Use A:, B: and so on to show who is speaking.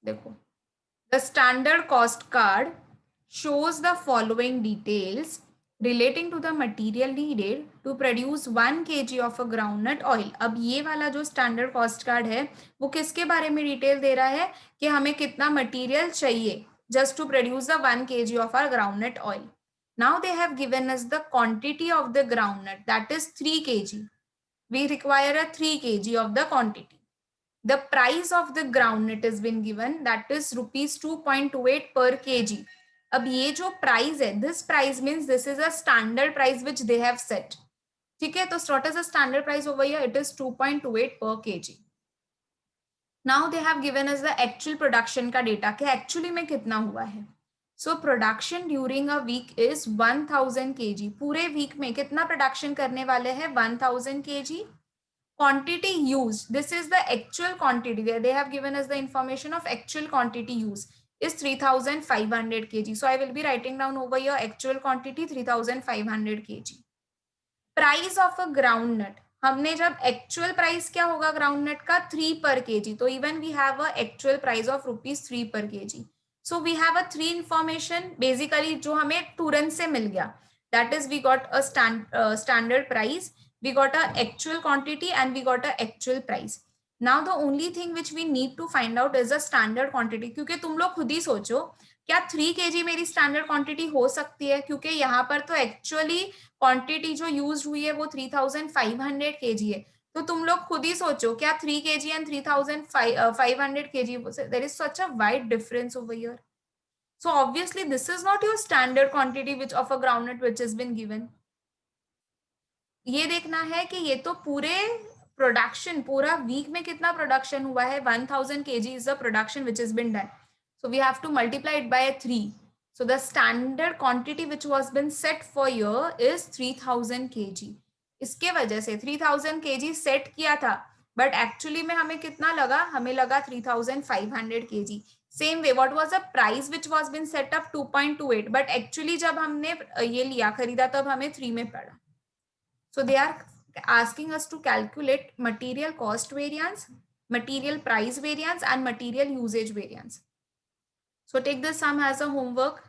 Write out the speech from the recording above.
A: देखो, the standard cost card shows the following details relating to the material needed to produce 1 kg of a groundnut oil. अब ये वाला जो standard cost card है वो किसके बारे में डिटेल दे रहा है कि हमें कितना मटेरियल चाहिए just to produce the 1 kg of our groundnut oil. Now they have given us the quantity of the groundnut, that is 3 kg. We require a 3 kg of the quantity. The price of the groundnut has been given, that is rupees 2.28 per kg. अब ये जो price है, this price means this is a standard price which they have set. ठीक है, तो what is the standard price over here? It is 2.28 per kg. Now they have given us the actual production का data कि actually में कितना हुआ है. So production during a week is 1000 kg. पूरे week में कितना production करने वाले हैं? 1000 kg. Quantity used, this is the actual quantity. They have given us the information of actual quantity used is 3500 kg. So I will be writing down over here actual quantity 3500 kg. Price of a groundnut, हमने जब actual price क्या होगा groundnut का 3 per kg, तो even we have a actual price of rupees 3 per kg. So we have a 3 information basically जो हमें तुरंत से मिल गया. That is we got a standard price, we got a actual quantity and we got a actual price. Now the only thing which we need to find out is the standard quantity. क्योंकि तुम लोग खुद ही सोचो क्या 3 kg मेरी standard quantity हो सकती है, क्योंकि यहाँ पर तो एक्चुअली क्वांटिटी जो यूज हुई है वो 3500 kg है. तो तुम लोग खुद ही सोचो क्या 3 kg and 3500 kg, there is such a wide difference over here. So obviously this is not your standard quantity which of a groundnut which has been given. ये देखना है कि ये तो पूरे प्रोडक्शन, पूरा वीक में कितना प्रोडक्शन हुआ है. 1000 kg is the production which has been done. So we have to multiply it by 3. So the standard quantity which was been set for year is 3000 kg. इसके वजह से 3000 kg सेट किया था, but actually में हमें कितना लगा? हमें लगा 3500 kg. Same way what was the price which was been set up 2.28, but actually जब हमने ये लिया खरीदा तब हमें 3 में पड़ा. So they are asking us to calculate material cost variance, material price variance and material usage variance. So take this sum as a homework.